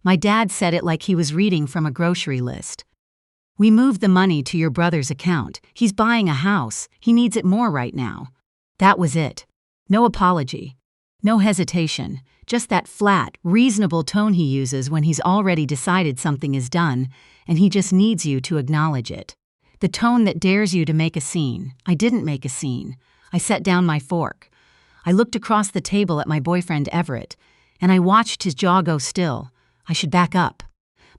My dad said it like he was reading from a grocery list. "We moved the money to your brother's account. He's buying a house. He needs it more right now." That was it. No apology. No hesitation. Just that flat, reasonable tone he uses when he's already decided something is done, and he just needs you to acknowledge it. The tone that dares you to make a scene. I didn't make a scene. I set down my fork. I looked across the table at my boyfriend Everett, and I watched his jaw go still. I should back up.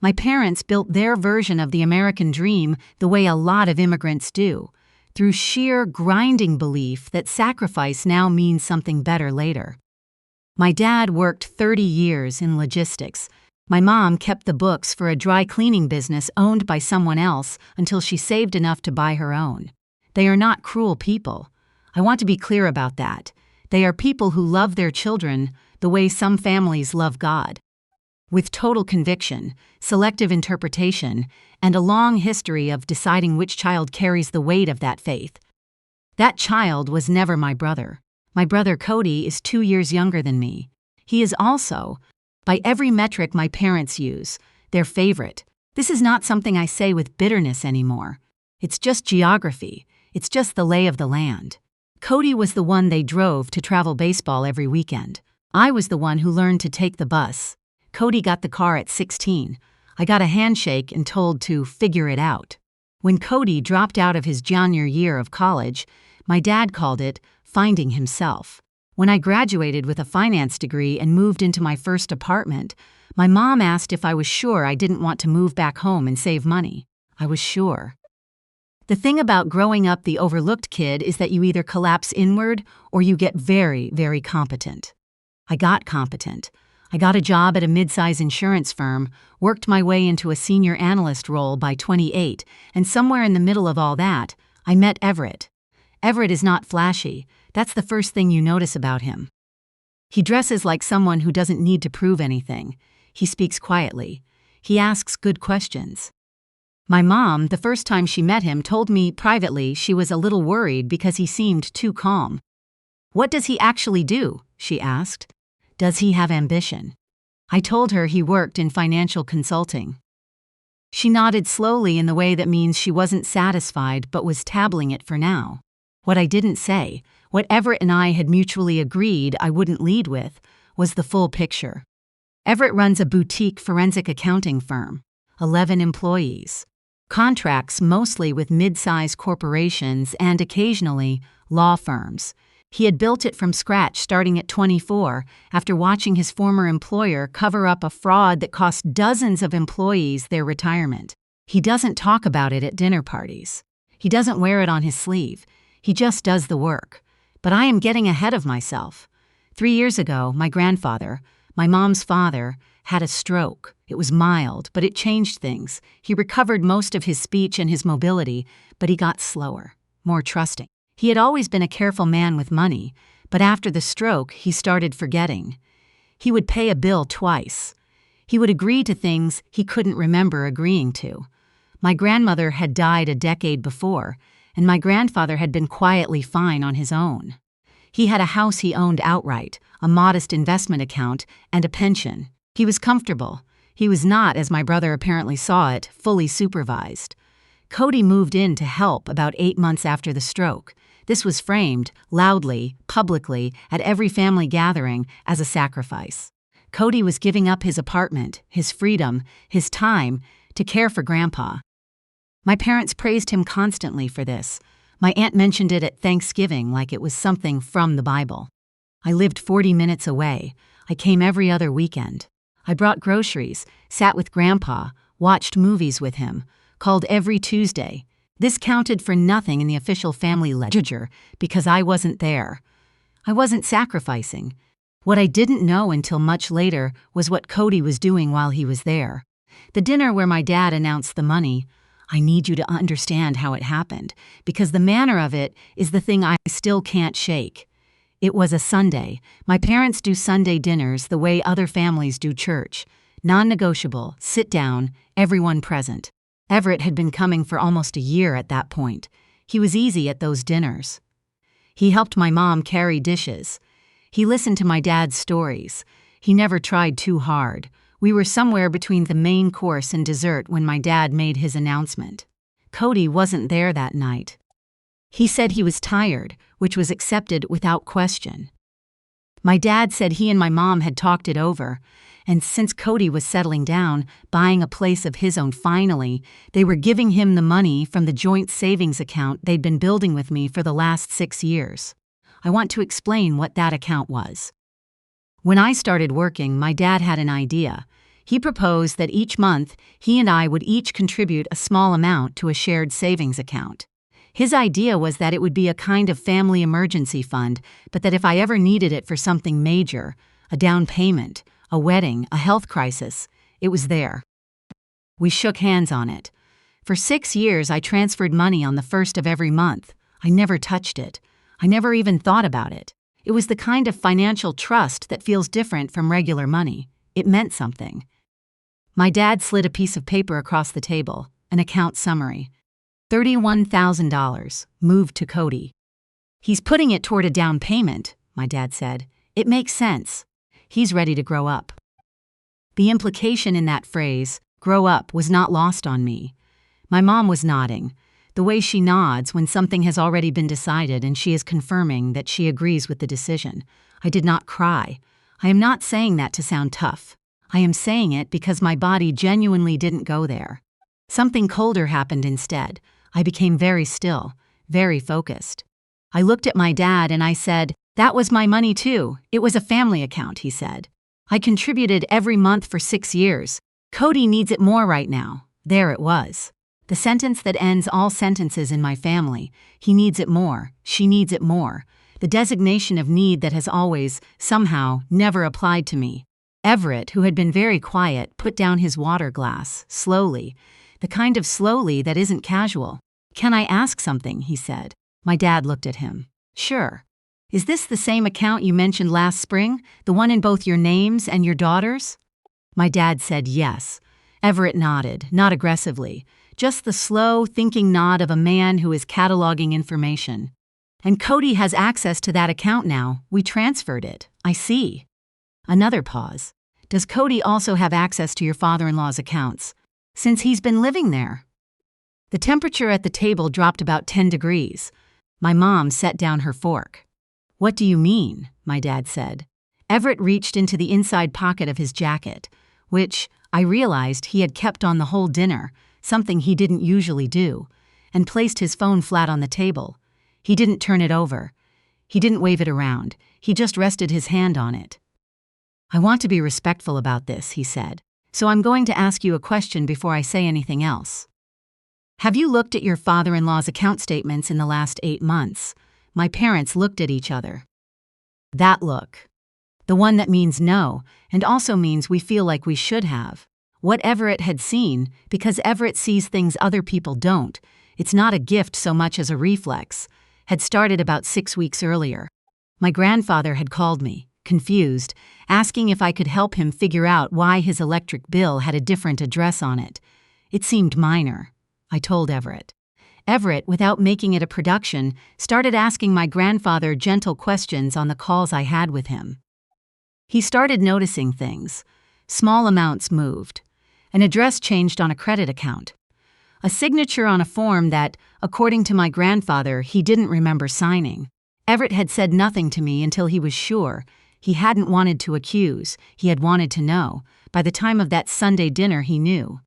My parents built their version of the American dream the way a lot of immigrants do, through sheer grinding belief that sacrifice now means something better later. My dad worked 30 years in logistics. My mom kept the books for a dry cleaning business owned by someone else until she saved enough to buy her own. They are not cruel people. I want to be clear about that. They are people who love their children the way some families love God. With total conviction, selective interpretation, and a long history of deciding which child carries the weight of that faith. That child was never my brother. My brother Cody is 2 years younger than me. He is also, by every metric my parents use, their favorite. This is not something I say with bitterness anymore. It's just geography. It's just the lay of the land. Cody was the one they drove to travel baseball every weekend. I was the one who learned to take the bus. Cody got the car at 16. I got a handshake and told to figure it out. When Cody dropped out of his junior year of college, my dad called it finding himself. When I graduated with a finance degree and moved into my first apartment, my mom asked if I was sure I didn't want to move back home and save money. I was sure. The thing about growing up the overlooked kid is that you either collapse inward or you get very, very competent. I got competent. I got a job at a mid-size insurance firm, worked my way into a senior analyst role by 28, and somewhere in the middle of all that, I met Everett. Everett is not flashy. That's the first thing you notice about him. He dresses like someone who doesn't need to prove anything. He speaks quietly. He asks good questions. My mom, the first time she met him, told me privately she was a little worried because he seemed too calm. "What does he actually do?" she asked. "Does he have ambition?" I told her he worked in financial consulting. She nodded slowly in the way that means she wasn't satisfied but was tabling it for now. What I didn't say, what Everett and I had mutually agreed I wouldn't lead with, was the full picture. Everett runs a boutique forensic accounting firm, 11 employees. Contracts mostly with mid-size corporations and occasionally law firms. He had built it from scratch starting at 24 after watching his former employer cover up a fraud that cost dozens of employees their retirement. He doesn't talk about it at dinner parties. He doesn't wear it on his sleeve. He just does the work. But I am getting ahead of myself. 3 years ago, my grandfather, my mom's father, had a stroke. It was mild, but it changed things. He recovered most of his speech and his mobility, but he got slower, more trusting. He had always been a careful man with money, but after the stroke, he started forgetting. He would pay a bill twice. He would agree to things he couldn't remember agreeing to. My grandmother had died a decade before, and my grandfather had been quietly fine on his own. He had a house he owned outright, a modest investment account, and a pension. He was comfortable. He was not, as my brother apparently saw it, fully supervised. Cody moved in to help about 8 months after the stroke. This was framed, loudly, publicly, at every family gathering as a sacrifice. Cody was giving up his apartment, his freedom, his time, to care for Grandpa. My parents praised him constantly for this. My aunt mentioned it at Thanksgiving like it was something from the Bible. I lived 40 minutes away. I came every other weekend. I brought groceries, sat with Grandpa, watched movies with him, called every Tuesday. This counted for nothing in the official family ledger because I wasn't there. I wasn't sacrificing. What I didn't know until much later was what Cody was doing while he was there. The dinner where my dad announced the money, I need you to understand how it happened, because the manner of it is the thing I still can't shake. It was a Sunday. My parents do Sunday dinners the way other families do church. Non-negotiable, sit down, everyone present. Everett had been coming for almost a year at that point. He was easy at those dinners. He helped my mom carry dishes. He listened to my dad's stories. He never tried too hard. We were somewhere between the main course and dessert when my dad made his announcement. Cody wasn't there that night. He said he was tired, which was accepted without question. My dad said he and my mom had talked it over, and since Cody was settling down, buying a place of his own finally, they were giving him the money from the joint savings account they'd been building with me for the last 6 years. I want to explain what that account was. When I started working, my dad had an idea. He proposed that each month, he and I would each contribute a small amount to a shared savings account. His idea was that it would be a kind of family emergency fund, but that if I ever needed it for something major, a down payment, a wedding, a health crisis, it was there. We shook hands on it. For 6 years, I transferred money on the first of every month. I never touched it. I never even thought about it. It was the kind of financial trust that feels different from regular money. It meant something. My dad slid a piece of paper across the table, an account summary. $31,000, moved to Cody. He's putting it toward a down payment, my dad said. It makes sense. He's ready to grow up. The implication in that phrase, grow up, was not lost on me. My mom was nodding, the way she nods when something has already been decided and she is confirming that she agrees with the decision. I did not cry. I am not saying that to sound tough. I am saying it because my body genuinely didn't go there. Something colder happened instead. I became very still, very focused. I looked at my dad and I said, "That was my money too. It was a family account," he said. "I contributed every month for 6 years. Cody needs it more right now." There it was. The sentence that ends all sentences in my family. He needs it more. She needs it more. The designation of need that has always, somehow, never applied to me. Everett, who had been very quiet, put down his water glass, slowly. The kind of slowly that isn't casual. "Can I ask something?" he said. My dad looked at him. "Sure. Is this the same account you mentioned last spring? The one in both your names and your daughter's?" My dad said yes. Everett nodded, not aggressively, just the slow, thinking nod of a man who is cataloging information. "And Cody has access to that account now. We transferred it. I see." Another pause. "Does Cody also have access to your father-in-law's accounts? Since he's been living there?" The temperature at the table dropped about 10 degrees. My mom set down her fork. "What do you mean?" my dad said. Everett reached into the inside pocket of his jacket, which, I realized, he had kept on the whole dinner, something he didn't usually do, and placed his phone flat on the table. He didn't turn it over. He didn't wave it around. He just rested his hand on it. "I want to be respectful about this," he said, "so I'm going to ask you a question before I say anything else. Have you looked at your father-in-law's account statements in the last 8 months? My parents looked at each other. That look. The one that means no, and also means we feel like we should have. What Everett had seen, because Everett sees things other people don't, it's not a gift so much as a reflex, had started about 6 weeks earlier. My grandfather had called me, confused, asking if I could help him figure out why his electric bill had a different address on it. It seemed minor. I told Everett. Everett, without making it a production, started asking my grandfather gentle questions on the calls I had with him. He started noticing things. Small amounts moved. An address changed on a credit account. A signature on a form that, according to my grandfather, he didn't remember signing. Everett had said nothing to me until he was sure. He hadn't wanted to accuse, he had wanted to know. By the time of that Sunday dinner, he knew.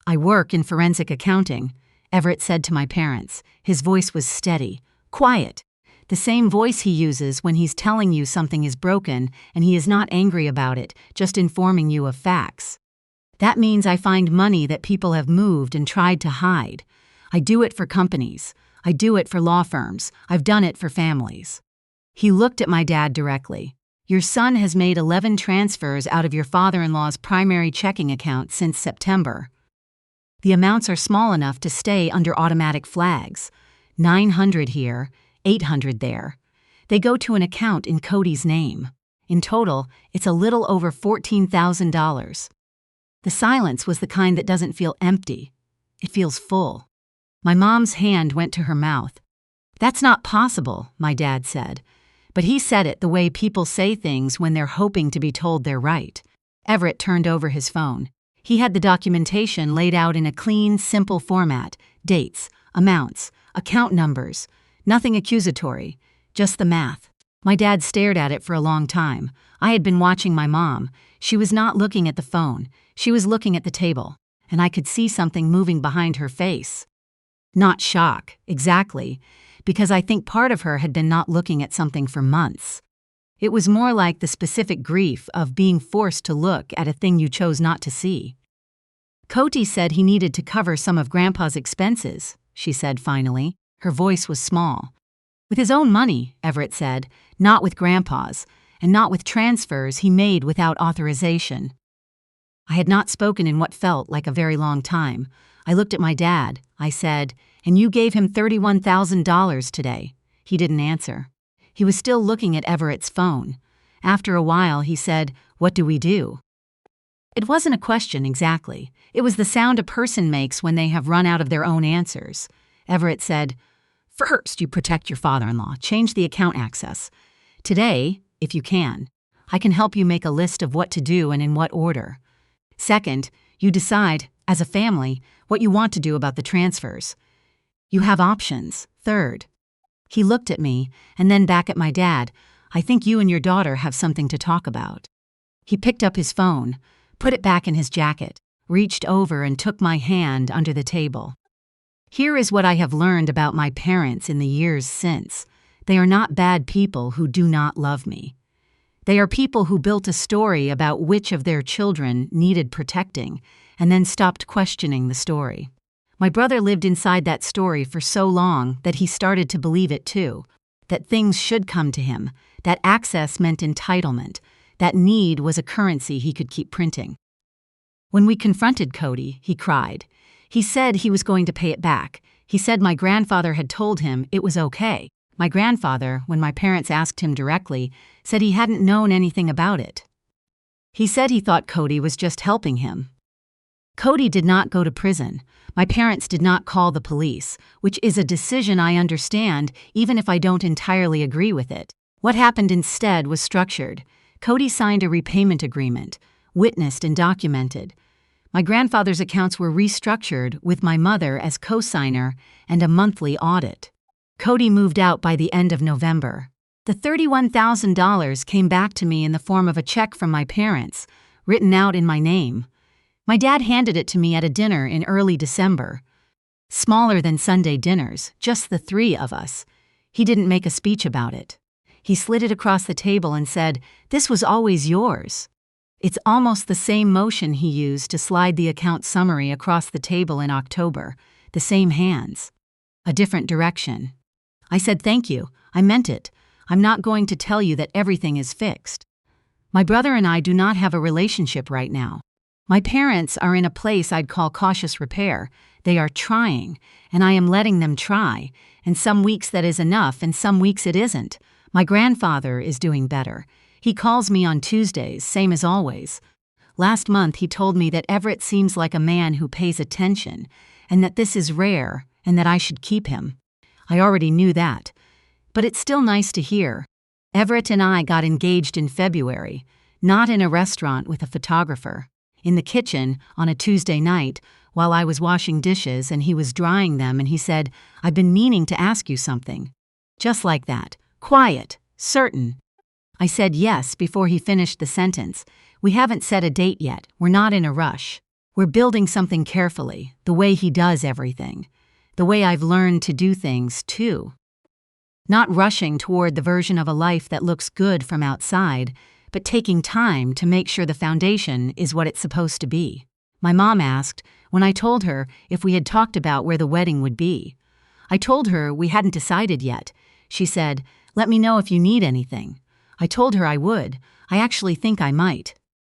"I work in forensic accounting," Everett said to my parents. His voice was steady, quiet. The same voice he uses when he's telling you something is broken and he is not angry about it, just informing you of facts. "That means I find money that people have moved and tried to hide. I do it for companies. I do it for law firms. I've done it for families." He looked at my dad directly. "Your son has made 11 transfers out of your father-in-law's primary checking account since September. The amounts are small enough to stay under automatic flags. 900 here, 800 there. They go to an account in Cody's name. In total, it's a little over $14,000. The silence was the kind that doesn't feel empty. It feels full. My mom's hand went to her mouth. "That's not possible," my dad said. But he said it the way people say things when they're hoping to be told they're right. Everett turned over his phone. He had the documentation laid out in a clean, simple format: dates, amounts, account numbers. Nothing accusatory, just the math. My dad stared at it for a long time. I had been watching my mom. She was not looking at the phone. She was looking at the table, and I could see something moving behind her face. Not shock, exactly, because I think part of her had been not looking at something for months. It was more like the specific grief of being forced to look at a thing you chose not to see. Cody said he needed to cover some of Grandpa's expenses, she said finally. Her voice was small. With his own money, Everett said, not with Grandpa's, and not with transfers he made without authorization. I had not spoken in what felt like a very long time. I looked at my dad. I said, "And you gave him $31,000 today." He didn't answer. He was still looking at Everett's phone. After a while, he said, "What do we do?" It wasn't a question exactly. It was the sound a person makes when they have run out of their own answers. Everett said, "First, you protect your father-in-law. Change the account access. Today, if you can, I can help you make a list of what to do and in what order. Second, you decide, as a family, what you want to do about the transfers. You have options. Third." He looked at me, and then back at my dad. "I think you and your daughter have something to talk about." He picked up his phone, put it back in his jacket, reached over and took my hand under the table. "Here is what I have learned about my parents in the years since. They are not bad people who do not love me. They are people who built a story about which of their children needed protecting, and then stopped questioning the story. My brother lived inside that story for so long that he started to believe it too, that things should come to him, that access meant entitlement, that need was a currency he could keep printing. When we confronted Cody, he cried. He said he was going to pay it back. He said my grandfather had told him it was okay. My grandfather, when my parents asked him directly, said he hadn't known anything about it. He said he thought Cody was just helping him. Cody did not go to prison. My parents did not call the police, which is a decision I understand even if I don't entirely agree with it. What happened instead was structured. Cody signed a repayment agreement, witnessed and documented. My grandfather's accounts were restructured with my mother as co-signer and a monthly audit. Cody moved out by the end of November. The $31,000 came back to me in the form of a check from my parents, written out in my name. My dad handed it to me at a dinner in early December. Smaller than Sunday dinners, just the three of us. He didn't make a speech about it. He slid it across the table and said, "This was always yours." It's almost the same motion he used to slide the account summary across the table in October, the same hands. A different direction. I said, "Thank you, I meant it. I'm not going to tell you that everything is fixed. My brother and I do not have a relationship right now. My parents are in a place I'd call cautious repair. They are trying, and I am letting them try, and some weeks that is enough and some weeks it isn't. My grandfather is doing better. He calls me on Tuesdays, same as always. Last month he told me that Everett seems like a man who pays attention, and that this is rare, and that I should keep him. I already knew that. But it's still nice to hear. Everett and I got engaged in February, not in a restaurant with a photographer. In the kitchen, on a Tuesday night, while I was washing dishes and he was drying them, and he said, "I've been meaning to ask you something." Just like that. Quiet. Certain. I said yes before he finished the sentence. "We haven't set a date yet. We're not in a rush. We're building something carefully, the way he does everything. The way I've learned to do things, too. Not rushing toward the version of a life that looks good from outside, but taking time to make sure the foundation is what it's supposed to be." My mom asked when I told her if we had talked about where the wedding would be. I told her we hadn't decided yet. She said, "Let me know if you need anything." I told her I would. I actually think I might.